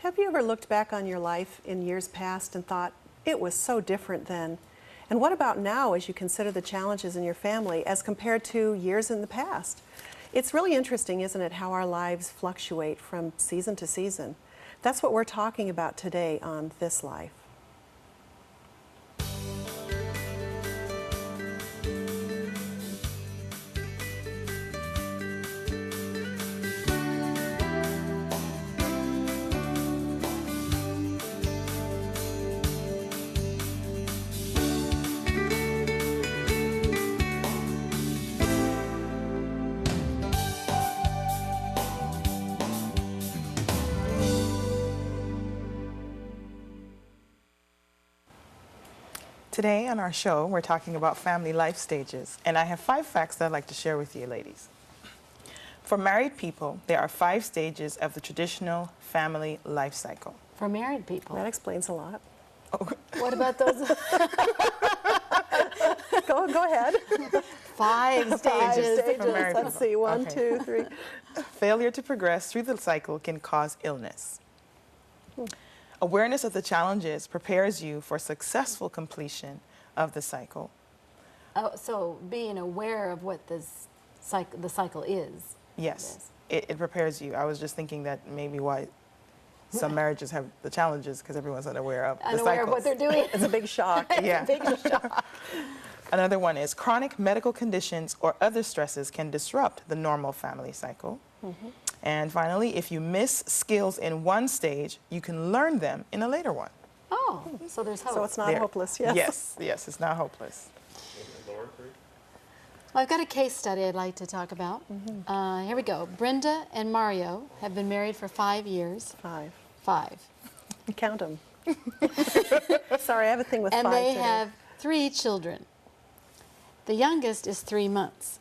Have you ever looked back on your life in years past and thought, it was so different then? And what about now as you consider the challenges in your family as compared to years in the past? It's really interesting, isn't it, how our lives fluctuate from season to season. That's what we're talking about today on This Life. Today on our show, we're talking about family life stages, and I have 5 facts that I'd like to share with you, ladies. For married people, there are 5 stages of the traditional family life cycle. For married people? That explains a lot. Oh. What about those? Go ahead. 5 stages. For married Let's people. see, 1, Okay. 2, 3. Failure to progress through the cycle can cause illness. Awareness of the challenges prepares you for successful completion of the cycle. Oh, so being aware of what the cycle is. Yes, it prepares you. I was just thinking that maybe why some marriages have the challenges because everyone's unaware of the cycles. Unaware of what they're doing. It's a big shock. Yeah. Big shock. Another one is chronic medical conditions or other stresses can disrupt the normal family cycle. And finally, if you miss skills in one stage, you can learn them in a later one. Oh, so there's hope. So it's not There. hopeless, yes. Yes, it's not hopeless. Well, I've got a case study I'd like to talk about. Here we go. Brenda and Mario have been married for 5 years. 5. 5. Count them. Sorry, I have a thing with 5 And they today. have 3 children. The youngest is 3 months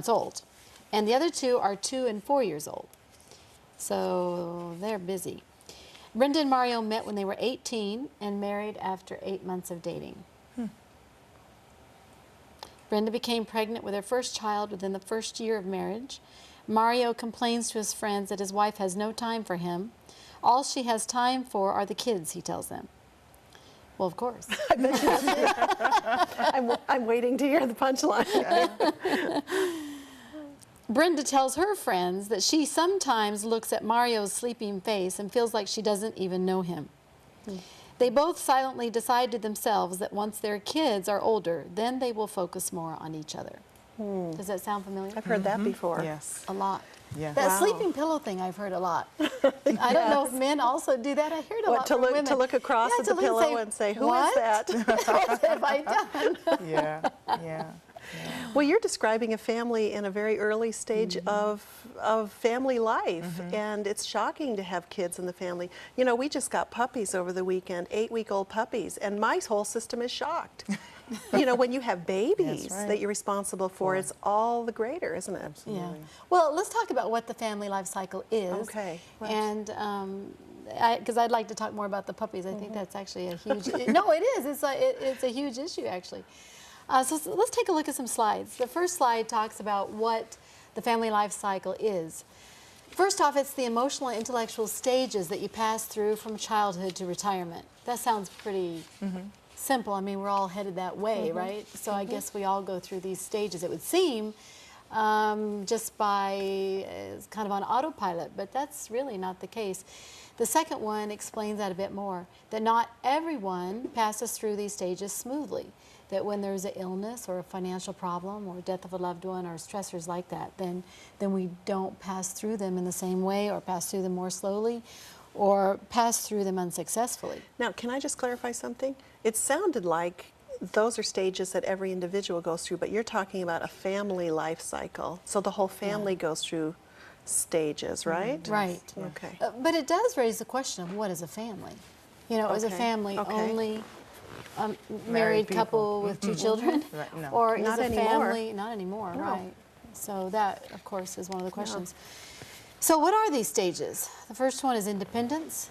old. And the other 2 are 2 and 4 years old. So they're busy. Brenda and Mario met when they were 18 and married after 8 months of dating. Brenda became pregnant with her first child within the first year of marriage. Mario complains to his friends that his wife has no time for him. All she has time for are the kids, he tells them. Well, of course. I'm waiting to hear the punchline. Brenda tells her friends that she sometimes looks at Mario's sleeping face and feels like she doesn't even know him. They both silently decide to themselves that once their kids are older, then they will focus more on each other. Does that sound familiar? I've heard that before. Yes. A lot. Yeah. That Wow. sleeping pillow thing I've heard a lot. I don't know if men also do that. I heard a lot To from look, women. to look across Yeah, at the to look pillow and say, who is "What? that? What have I done? Yeah. Well, you're describing a family in a very early stage of family life, and it's shocking to have kids in the family. You know, we just got puppies over the weekend, 8-week-old puppies, and my whole system is shocked. You know, when you have babies right. that you're responsible for, it's all the greater, isn't it? Yeah. Well, let's talk about what the family life cycle is. Okay. Right. And because I'd like to talk more about the puppies. I think that's actually a huge. No, it is. It's a huge issue actually. So let's take a look at some slides. The first slide talks about what the family life cycle is. First off, it's the emotional and intellectual stages that you pass through from childhood to retirement. That sounds pretty simple. I mean, we're all headed that way, right? So I guess we all go through these stages, it would seem, just by kind of on autopilot, but that's really not the case. The second one explains that a bit more, that not everyone passes through these stages smoothly. That when there's an illness or a financial problem or death of a loved one or stressors like that, then we don't pass through them in the same way or pass through them more slowly or pass through them unsuccessfully. Now, can I just clarify something? It sounded like those are stages that every individual goes through, but you're talking about a family life cycle. So the whole family goes through stages, right? Right. Okay. But it does raise the question of what is a family? You know, is a Okay. family Okay. only married couple with 2 children? Right, no. Or is Not a anymore. family, not anymore, right. So that, of course, is one of the questions. So what are these stages? The first one is independence.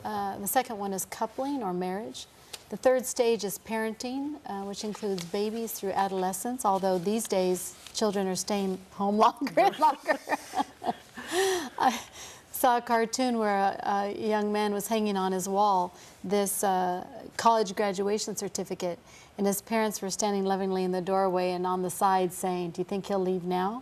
The second one is coupling or marriage. The third stage is parenting, which includes babies through adolescence, although these days children are staying home longer and longer. saw a cartoon where a young man was hanging on his wall this college graduation certificate, and his parents were standing lovingly in the doorway and on the side saying, "Do you think he'll leave now?"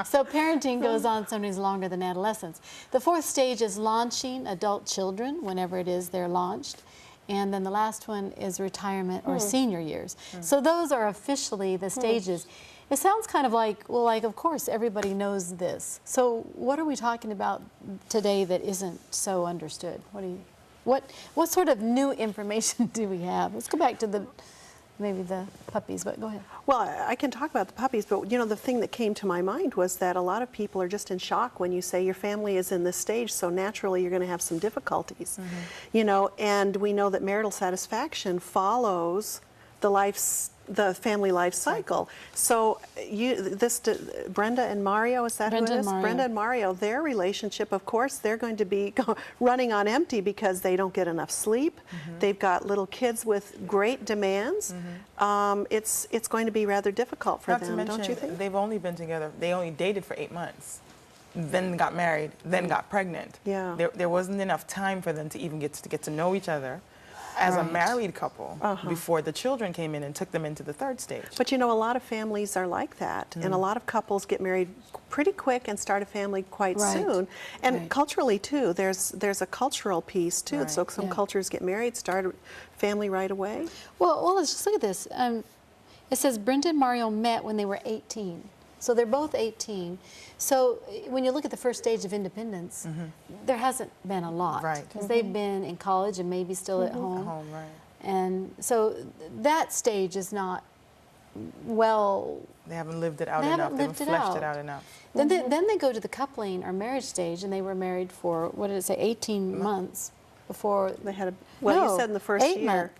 So parenting goes on sometimes longer than adolescence. The fourth stage is launching adult children, whenever it is they're launched. And then the last one is retirement or senior years. So those are officially the stages. It sounds kind of like, well, like, of course, everybody knows this. So what are we talking about today that isn't so understood? What sort of new information do we have? Let's go back to maybe the puppies, but go ahead. Well, I can talk about the puppies, but you know, the thing that came to my mind was that a lot of people are just in shock when you say your family is in this stage, so naturally you're going to have some difficulties. You know, and we know that marital satisfaction follows the family life cycle. So Brenda and Mario, is that Brenda who it and is? Mario. Brenda and Mario, their relationship, of course, they're going to be running on empty because they don't get enough sleep. They've got little kids with great demands. It's going to be rather difficult for them, don't you think? They've only been together, they only dated for 8 months, then got married, then got pregnant. Yeah. There wasn't enough time for them to even get to know each other as a married couple before the children came in and took them into the third stage. But you know, a lot of families are like that, and a lot of couples get married pretty quick and start a family quite soon. And culturally too, there's a cultural piece too. So some cultures get married, start a family right away. Well, let's just look at this. It says Brenda and Mario met when they were 18. So they're both 18. So when you look at the first stage of independence, there hasn't been a lot. Because they've been in college and maybe still at home. And so that stage is not well... They haven't lived it out enough. They haven't fleshed it out enough. Then they go to the coupling or marriage stage, and they were married for, what did it say, 18 months before... They had you said in the first 8 year.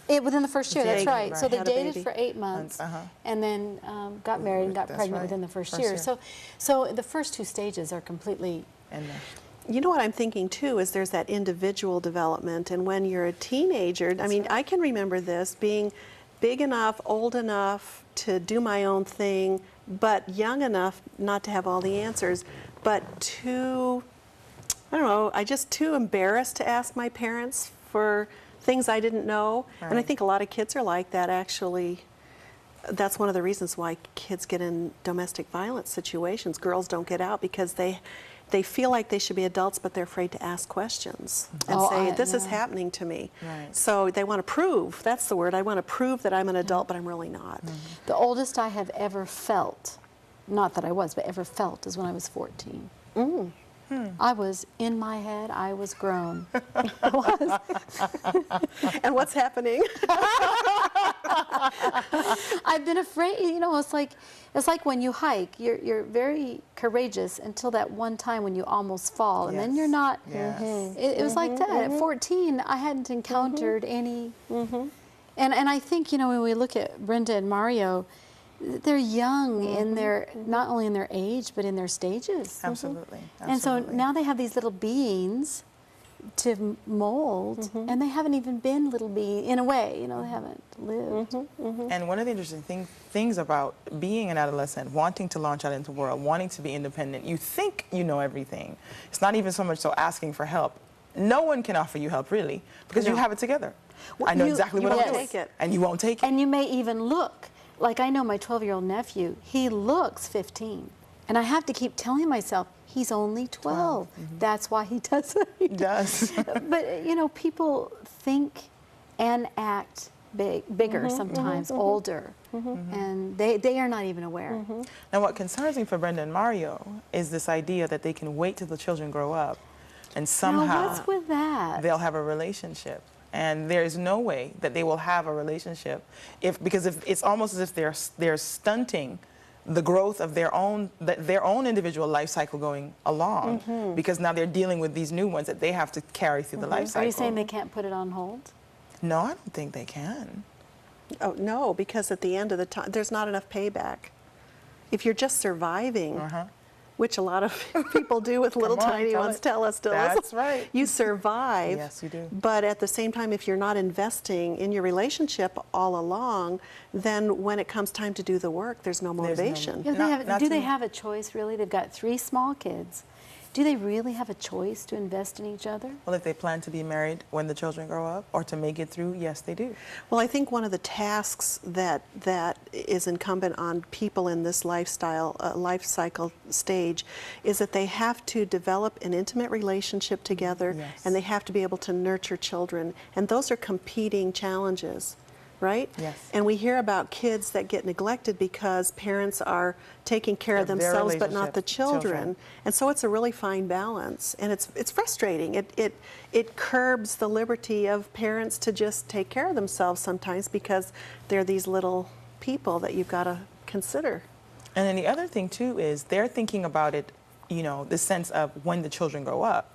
Within the first year, that's right. So they Had a dated baby. for 8 months, and then got married and got pregnant within the first year. So the first two stages are completely... You know what I'm thinking too is there's that individual development, and when you're a teenager, I mean, I can remember this being big enough, old enough to do my own thing, but young enough not to have all the answers, but too, I don't know, too embarrassed to ask my parents for things I didn't know. And I think a lot of kids are like that, actually. That's one of the reasons why kids get in domestic violence situations. Girls don't get out because they feel like they should be adults, but they're afraid to ask questions and say, this is happening to me. So they want to prove, that's the word, I want to prove that I'm an adult, but I'm really not. The oldest I have ever felt, not that I was, but ever felt, is when I was 14. I was, in my head, I was grown. I was. And what's happening? I've been afraid, you know, it's like when you hike, you're very courageous until that one time when you almost fall, and then you're not. It was like that. At 14, I hadn't encountered any. And I think, you know, when we look at Brenda and Mario, they're young in their, not only in their age, but in their stages. Absolutely. And so now they have these little beings to mold, and they haven't even been little beings, in a way, you know, they haven't lived. And one of the interesting things about being an adolescent, wanting to launch out into the world, wanting to be independent, you think you know everything. It's not even so much so asking for help. No one can offer you help, really, because you have it together. I know exactly what I'm doing. And you won't take it. And you may even look. Like, I know my 12-year-old nephew, he looks 15. And I have to keep telling myself, he's only 12. That's why he does what he does. But, you know, people think and act bigger sometimes, older. And they are not even aware. Now, what concerns me for Brenda and Mario is this idea that they can wait till the children grow up and somehow now, what's with that? They'll have a relationship. And there is no way that they will have a relationship because it's almost as if they're stunting the growth of their own individual life cycle going along, because now they're dealing with these new ones that they have to carry through the life cycle. Are you saying they can't put it on hold? No, I don't think they can. Oh, no, because at the end of the time, there's not enough payback. If you're just surviving, which a lot of people do with little Come on, tiny tell ones. it. Tell us, Dilys. That's right. You survive. Yes, you do. But at the same time, if you're not investing in your relationship all along, then when it comes time to do the work, there's no motivation. Yeah, do they have a choice, really? They've got 3 small kids. Do they really have a choice to invest in each other? Well, if they plan to be married when the children grow up or to make it through, yes, they do. Well, I think one of the tasks that is incumbent on people in this life cycle stage is that they have to develop an intimate relationship together, Yes. and they have to be able to nurture children. And those are competing challenges, right? Yes. And we hear about kids that get neglected because parents are taking care of Their themselves but not the relationships, children. And so it's a really fine balance, and it's frustrating. It curbs the liberty of parents to just take care of themselves sometimes because they're these little people that you've got to consider. And then the other thing too is they're thinking about it, you know, the sense of when the children grow up.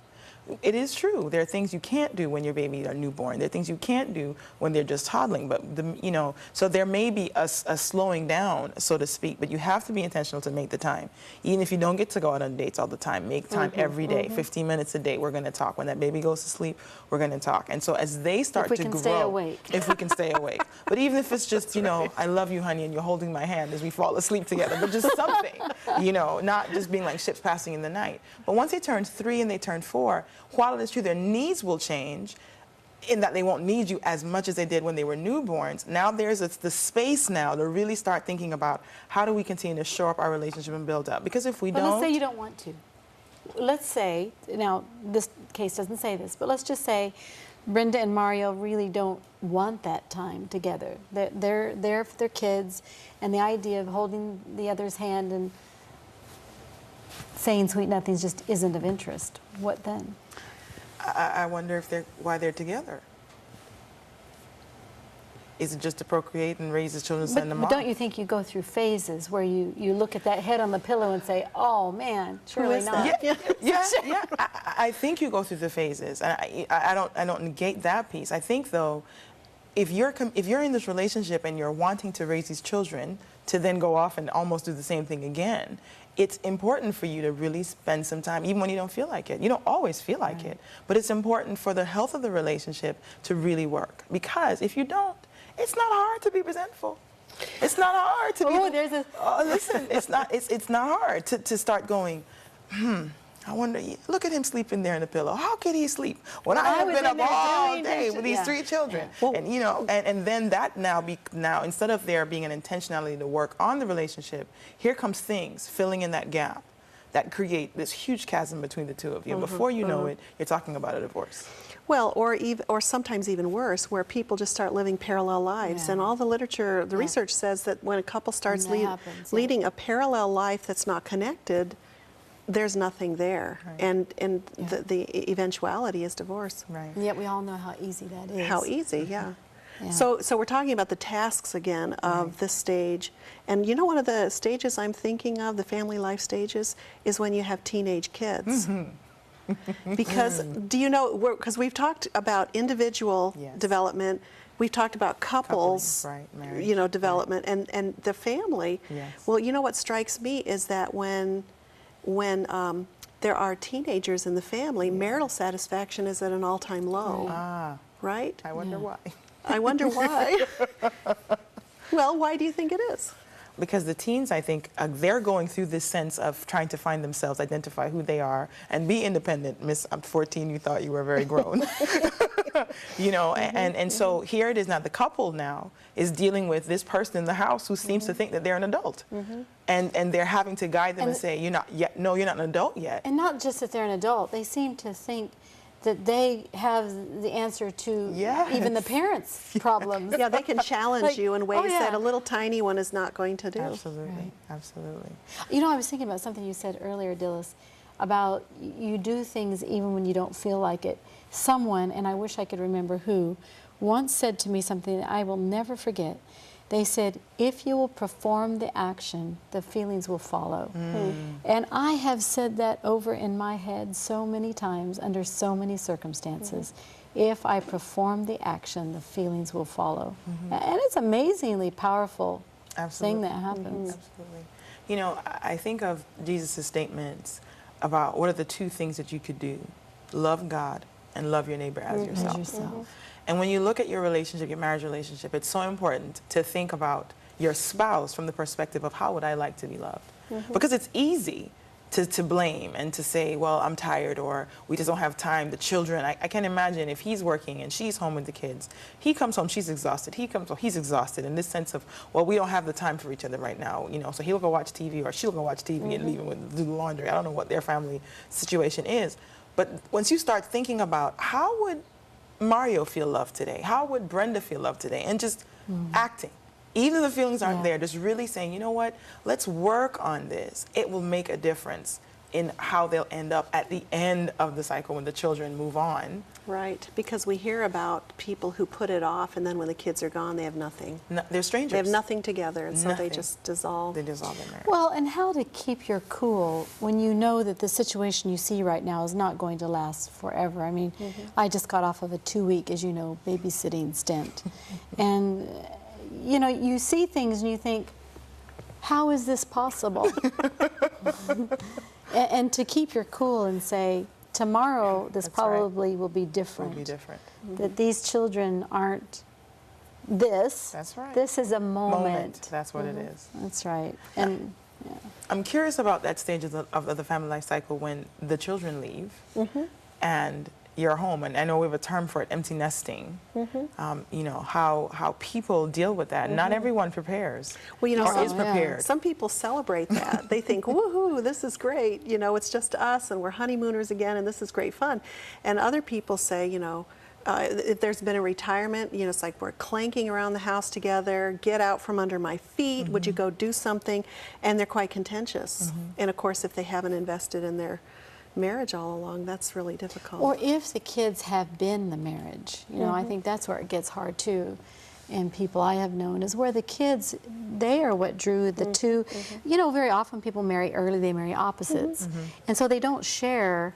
It is true. There are things you can't do when your baby are newborn. There are things you can't do when they're just toddling. But you know, so there may be a slowing down, so to speak. But you have to be intentional to make the time. Even if you don't get to go out on dates all the time, make time every day. 15 minutes a day. We're going to talk. When that baby goes to sleep, we're going to talk. And so as they start to grow, if we can stay awake. If we can stay awake. But even if it's just, you know, I love you, honey, and you're holding my hand as we fall asleep together. But just something, you know, not just being like ships passing in the night. But once they turn 3 and they turn 4. While it is true their needs will change in that they won't need you as much as they did when they were newborns, now there's the space now to really start thinking about how do we continue to shore up our relationship and build up. Because if we don't... Let's say you don't want to. Let's say, now this case doesn't say this, but let's just say Brenda and Mario really don't want that time together. They're there for their kids, and the idea of holding the other's hand and saying sweet nothings just isn't of interest. What then? I wonder if why they're together. Is it just to procreate and raise his children and send them But off? don't you think you go through phases where you look at that head on the pillow and say, oh man, surely is not. that? Yeah. I think you go through the phases, and I don't negate that piece. I think though, if you're in this relationship and you're wanting to raise these children to then go off and almost do the same thing again, it's important for you to really spend some time, even when you don't feel like it. You don't always feel like it, but it's important for the health of the relationship to really work. Because if you don't, it's not hard to be resentful. It's not hard to be. Oh, there's a. Oh, listen, it's not hard to start going. I wonder. Look at him sleeping there in the pillow. How could he sleep when I have been up all day with these 3 children? And you know, and then that now instead of there being an intentionality to work on the relationship, here comes things filling in that gap that create this huge chasm between the 2 of you. Before you know it, you're talking about a divorce. Well, or sometimes even worse, where people just start living parallel lives. And all the literature, the research says that when a couple starts leading a parallel life that's not connected, there's nothing there. Right. And the eventuality is divorce. Right. And yet we all know how easy that is. How easy, yeah. Yeah. So we're talking about the tasks again of this stage. And you know, one of the stages I'm thinking of, the family life stages, is when you have teenage kids. Because, do you know, because we've talked about individual development, we've talked about couples, marriage, you know, development, and the family. Yes. Well, you know what strikes me is that when there are teenagers in the family, marital satisfaction is at an all-time low. Right? I wonder why. I wonder why. Well, why do you think it is? Because the teens, I think, they're going through this sense of trying to find themselves, identify who they are, and be independent. Miss, I'm 14, you thought you were very grown. You know, and so here it is now, the couple now is dealing with this person in the house who seems to think that they're an adult. And they're having to guide them and say, you're not yet, no, you're not an adult yet. And not just that they're an adult, they seem to think that they have the answer to even the parents' problems. Yeah, they can challenge Like, you in ways oh, yeah. that a little tiny one is not going to do. Absolutely, absolutely. You know, I was thinking about something you said earlier, Dilys, about you do things even when you don't feel like it. Someone, and I wish I could remember who, once said to me something that I will never forget. They said, if you will perform the action, the feelings will follow. And I have said that over in my head so many times under so many circumstances. If I perform the action, the feelings will follow. And it's amazingly powerful thing that happens. Absolutely. You know, I think of Jesus' statements about what are the two things that you could do: love God and love your neighbor as yourself. And when you look at your relationship, your marriage relationship, it's so important to think about your spouse from the perspective of how would I like to be loved? Because it's easy to blame and to say, well, I'm tired, or we just don't have time. The children, I can imagine if he's working and she's home with the kids, he comes home, she's exhausted. He comes home, he's exhausted in this sense of, well, we don't have the time for each other right now, you know, so he'll go watch TV or she'll go watch TV and leave him with do the laundry. I don't know what their family situation is. But once you start thinking about how would Mario feel loved today? How would Brenda feel loved today? And just acting. Even if the feelings aren't there, just really saying, you know what, let's work on this. It will make a difference in how they'll end up at the end of the cycle when the children move on. Right, because we hear about people who put it off, and then when the kids are gone, they have nothing. No, they're strangers. They have nothing together, and so Nothing. they just dissolve. They dissolve their marriage. Well, and how to keep your cool when you know that the situation you see right now is not going to last forever. I mean, I just got off of a 2-week, as you know, babysitting stint. And, you know, you see things and you think, how is this possible? and to keep your cool and say, tomorrow this That's probably will be different. Will be different. That these children aren't this. That's right. This is a moment. That's what it is. That's right. And I'm curious about that stage of the family life cycle when the children leave and you're home. And I know we have a term for it, empty nesting. You know, how people deal with that. Not everyone prepares. Well, you know, or is prepared. some people celebrate that. They think, woohoo, this is great. You know, it's just us and we're honeymooners again and this is great fun. And other people say, you know, if there's been a retirement, you know, it's like we're clanking around the house together, get out from under my feet, would you go do something? And they're quite contentious. And of course, if they haven't invested in their marriage all along, that's really difficult. or if the kids have been the marriage, you know, I think that's where it gets hard too. And people I have known is where the kids, they are what drew the two. You know, very often people marry early, they marry opposites. And so they don't share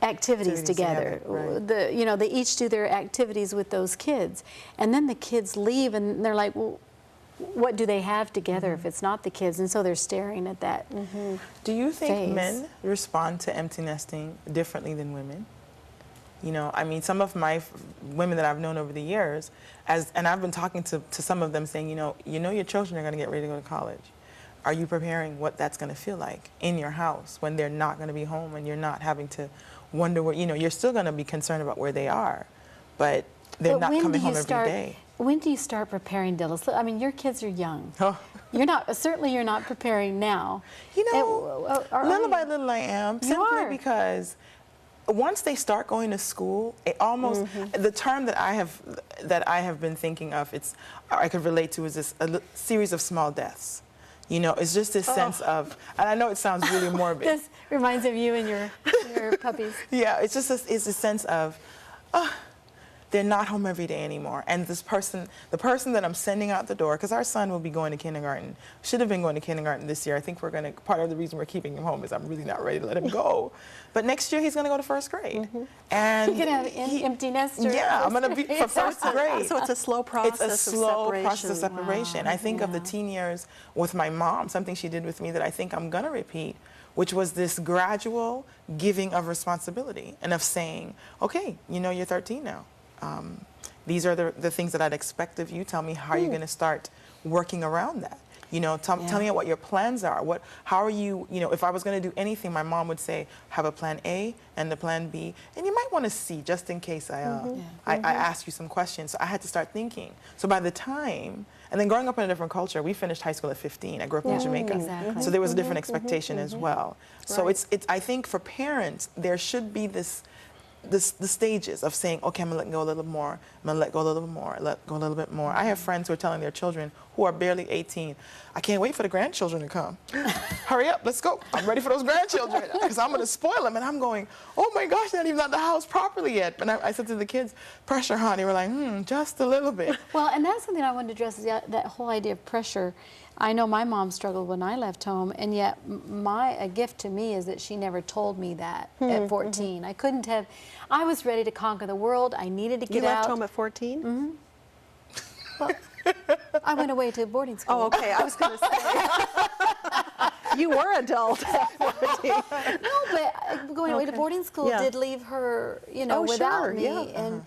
activities together. Right. You know, they each do their activities with those kids. And then the kids leave and they're like, well, what do they have together if it's not the kids? And so they're staring at that. Do you think phase. men respond to empty nesting differently than women? You know, I mean, some of my women that I've known over the years, and I've been talking to some of them saying, you know your children are going to get ready to go to college. Are you preparing what that's going to feel like in your house when they're not going to be home and you're not having to wonder where, you know, you're still going to be concerned about where they are, but they're not coming home every day. When do you start preparing, Dilys? I mean, your kids are young. Oh. Certainly you're not preparing now. You know, little by little I am, simply because once they start going to school, it almost, the term that I have been thinking of, I could relate to, is this series of small deaths. You know, it's just this sense of, and I know it sounds really morbid. This reminds of you and your puppies. Yeah, it's just it's a sense of, they're not home every day anymore. And the person that I'm sending out the door, because our son will be going to kindergarten, should have been going to kindergarten this year. I think part of the reason we're keeping him home is I'm really not ready to let him go. But next year he's going to go to first grade. And you can have empty nester. Yeah, I'm going to be for first grade. So it's a slow process of separation. It's a slow process of separation. Wow. I think of the teen years with my mom, something she did with me that I think I'm going to repeat, which was this gradual giving of responsibility and of saying, okay, you know, you're 13 now. These are the things that I'd expect of you. Tell me how you're going to start working around that. You know, tell me what your plans are. How are you, you know, if I was going to do anything, my mom would say, have a plan A and a plan B. And you might want to C, just in case I ask you some questions. So I had to start thinking. So by the time, and then growing up in a different culture, we finished high school at 15. I grew up in Jamaica. Exactly. So there was a different expectation as well. So it's I think for parents, there should be the stages of saying, okay, I'm gonna let go a little more, I'm gonna let go a little bit more, let go a little bit more. I have friends who are telling their children who are barely 18, I can't wait for the grandchildren to come. Hurry up, let's go. I'm ready for those grandchildren because I'm gonna spoil them. And I'm going, oh my gosh, they're not even at the house properly yet. But I said to the kids, pressure, honey. We're like, just a little bit. Well, and that's something I wanted to address, is that whole idea of pressure. I know my mom struggled when I left home, and yet a gift to me is that she never told me that at 14. I couldn't have. I was ready to conquer the world. I needed to get out. You left home at 14? Well, I went away to boarding school. Oh, okay. I was going to say. You were adult at 14. No, but going away to boarding school Yeah. did leave her, you know, Oh, without sure, me. yeah.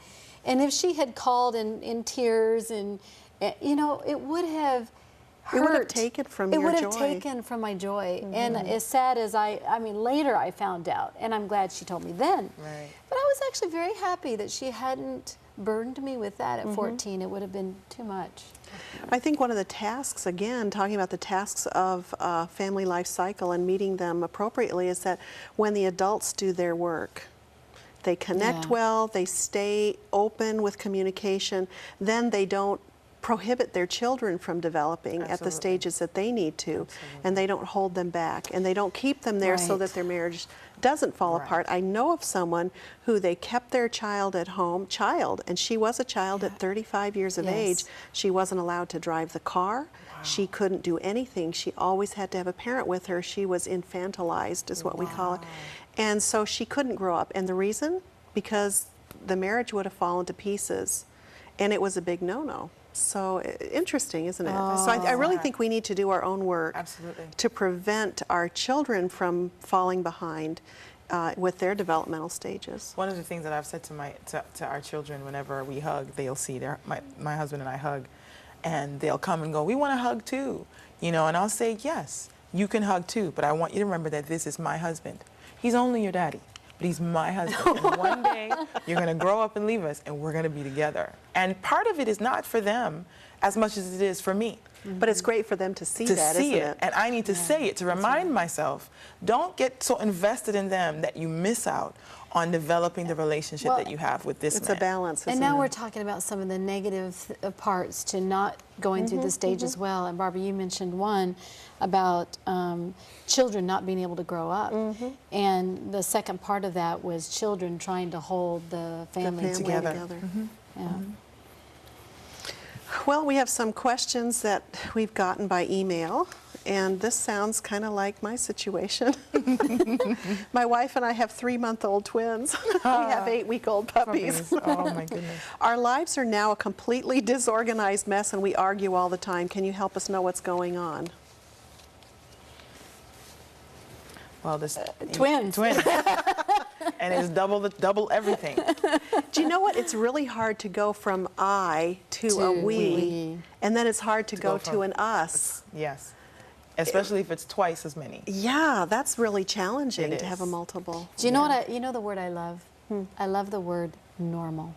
And if she had called in tears and, you know, it would have hurt. It would have taken from your It would joy. have taken from my joy. And as sad as I mean, later I found out, and I'm glad she told me then. Right. But I was actually very happy that she hadn't burdened me with that at 14. It would have been too much. I think one of the tasks, again, talking about the tasks of family life cycle and meeting them appropriately, is that when the adults do their work, they connect Yeah. well, they stay open with communication, then they don't prohibit their children from developing at the Absolutely. stages that they need to, and they don't hold them back, and they don't keep them there so Right. that their marriage doesn't fall Right. apart. I know of someone who they kept their child at home, and she was a child at 35 years of Yes. age. She wasn't allowed to drive the car. She couldn't do anything. She always had to have a parent with her. She was infantilized, is what we call it. And so she couldn't grow up. And the reason? Because the marriage would have fallen to pieces, and it was a big no-no. So interesting, isn't it? So I really think we need to do our own work Absolutely. to prevent our children from falling behind with their developmental stages. One of the things that I've said to our children whenever we hug, they'll see my husband and I hug, and they'll come and go, we want to hug too, you know, and I'll say, yes, you can hug too, but I want you to remember that this is my husband. He's only your daddy, but he's my husband. And one day you're going to grow up and leave us, and we're going to be together. And part of it is not for them as much as it is for me. But it's great for them to see To that, see isn't it. And I need to say it to remind myself, don't get so invested in them that you miss out on developing the relationship that you have with this It's man. a balance, isn't And now it? we're talking about some of the negative parts to not going through the stage as well. And Barbara, you mentioned one about children not being able to grow up. And the second part of that was children trying to hold the family together. Yeah. Well, we have some questions that we've gotten by email, and this sounds kind of like my situation. My wife and I have 3-month-old twins. We have 8-week-old puppies. Oh my goodness. Our lives are now a completely disorganized mess, and we argue all the time. Can you help us know what's going on? Well, this Twins. And it's double everything. Do you know what? It's really hard to go from I to a To we, we. and then it's hard to go to from- an us. Yes. Especially if it's twice as many. Yeah, that's really challenging It to have a is. multiple. Do you know what you know the word I love? I love the word normal.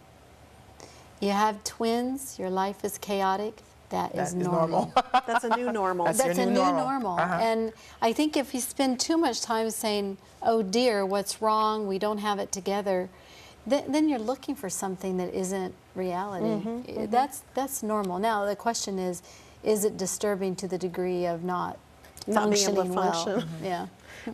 You have twins, your life is chaotic. That is normal. That's a new normal. That's That's your a new new normal. normal. Uh-huh. And I think if you spend too much time saying, oh dear, what's wrong? We don't have it together, then you're looking for something that isn't reality. That's normal. Now the question is it disturbing to the degree of not Not being able to functioning well? function. Yeah.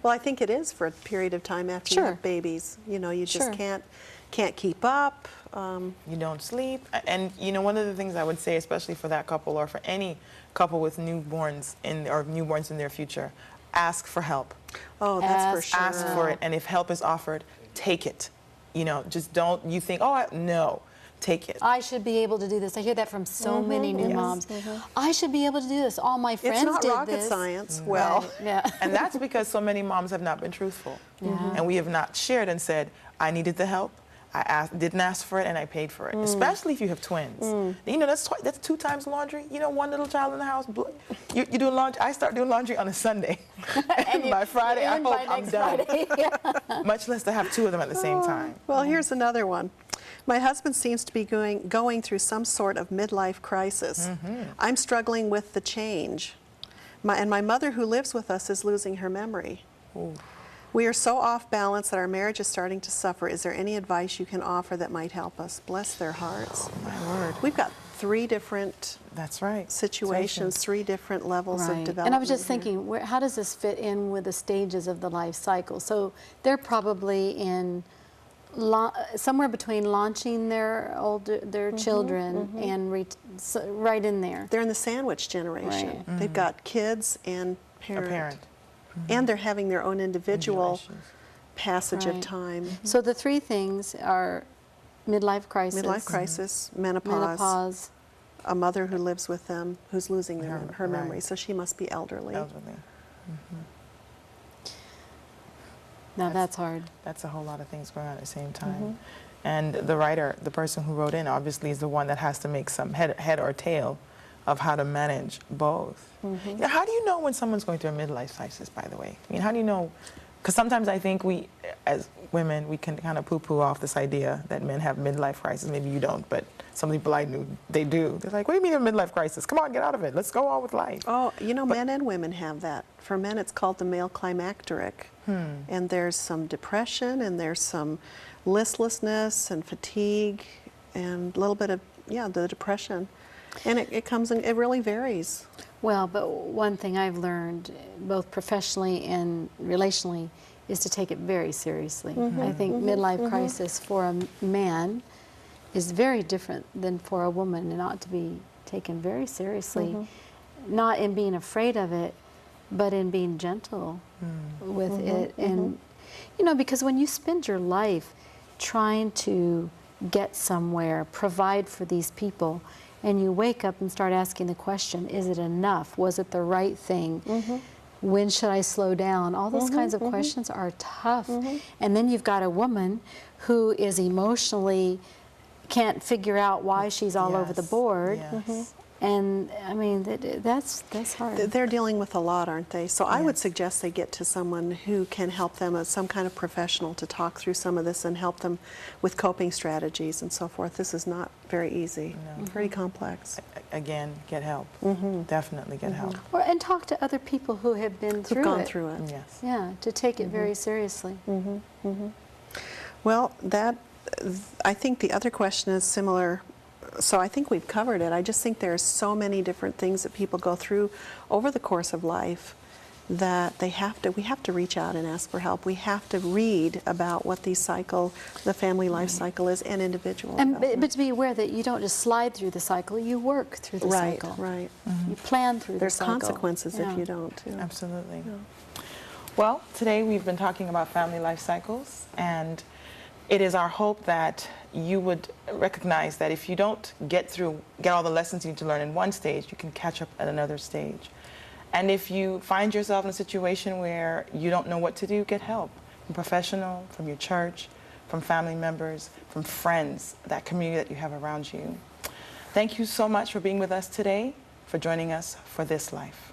Well, I think it is for a period of time after you Sure. have babies. You know, you just Sure. can't keep up. You don't sleep. And you know, one of the things I would say, especially for that couple or for any couple with newborns in their future, ask for help. Oh, that's for sure. Ask for it, and if help is offered, take it. You know, just don't you think, no, take it. I should be able to do this. I hear that from so many new moms. I should be able to do this. All my friends It's not did rocket this. science. Well, Right. Yeah. And that's because so many moms have not been truthful. Yeah. And we have not shared and said, I needed the help. Didn't ask for it, and I paid for it. Especially if you have twins. You know, that's 2 times laundry. You know, one little child in the house. You do laundry. I start doing laundry on a Sunday. And by Friday, I hope I'm done. Much less to have 2 of them at the same time. Well, here's another one. My husband seems to be going through some sort of midlife crisis. I'm struggling with the change. My mother, who lives with us, is losing her memory. Ooh. We are so off balance that our marriage is starting to suffer. Is there any advice you can offer that might help us? Bless their hearts. My word. We've got 3 different That's right. situations, 3 different levels of development. And I was just here. thinking, how does this fit in with the stages of the life cycle? So they're probably in somewhere between launching their children and right in there. They're in the sandwich generation. Right. They've got kids and A parent. parent. And they're having their own individual Generations. passage of Right. time. So the 3 things are midlife crisis, Midlife crisis, menopause, menopause, a mother who lives with them who's losing her Right. memory, so she must be elderly. Elderly. Now that's hard. That's a whole lot of things going on at the same time. And the writer, the person who wrote in, obviously is the one that has to make some head or tail of how to manage both. You know, how do you know when someone's going through a midlife crisis, by the way? I mean, how do you know? Because sometimes I think we, as women, we can kind of poo-poo off this idea that men have midlife crisis. Maybe you don't, but some people I knew, they do. They're like, what do you mean a midlife crisis? Come on, get out of it. Let's go on with life. Oh, you know, men and women have that. For men, it's called the male climacteric. And there's some depression, and there's some listlessness and fatigue, and a little bit of, yeah, the depression. And it comes in, it really varies. Well, but one thing I've learned, both professionally and relationally, is to take it very seriously. I think midlife crisis for a man is very different than for a woman, and ought to be taken very seriously, not in being afraid of it, but in being gentle with it. And, you know, because when you spend your life trying to get somewhere, provide for these people, and you wake up and start asking the question, is it enough? Was it the right thing? When should I slow down? All those kinds of questions are tough. And then you've got a woman who is emotionally can't figure out why she's all over the board. And I mean, that's hard. They're dealing with a lot, aren't they? So I would suggest they get to someone who can help them, as some kind of professional, to talk through some of this and help them with coping strategies and so forth. This is not very easy. Pretty complex. Again, get help. Definitely get help. And talk to other people who have been through Who've gone it. through it. Yes. Yeah, to take it very seriously. Well, I think the other question is similar. So I think we've covered it. I just think there's so many different things that people go through over the course of life that we have to reach out and ask for help. We have to read about what the family life cycle is, and individual development. But to be aware that you don't just slide through the cycle, you work through the cycle. Right. You plan through the cycle. There's consequences if you don't. Too. Absolutely. Well, today we've been talking about family life cycles, and it is our hope that you would recognize that if you don't get all the lessons you need to learn in one stage, you can catch up at another stage. And if you find yourself in a situation where you don't know what to do, get help from a professional, from your church, from family members, from friends, that community that you have around you. Thank you so much for being with us today, for joining us for This Life.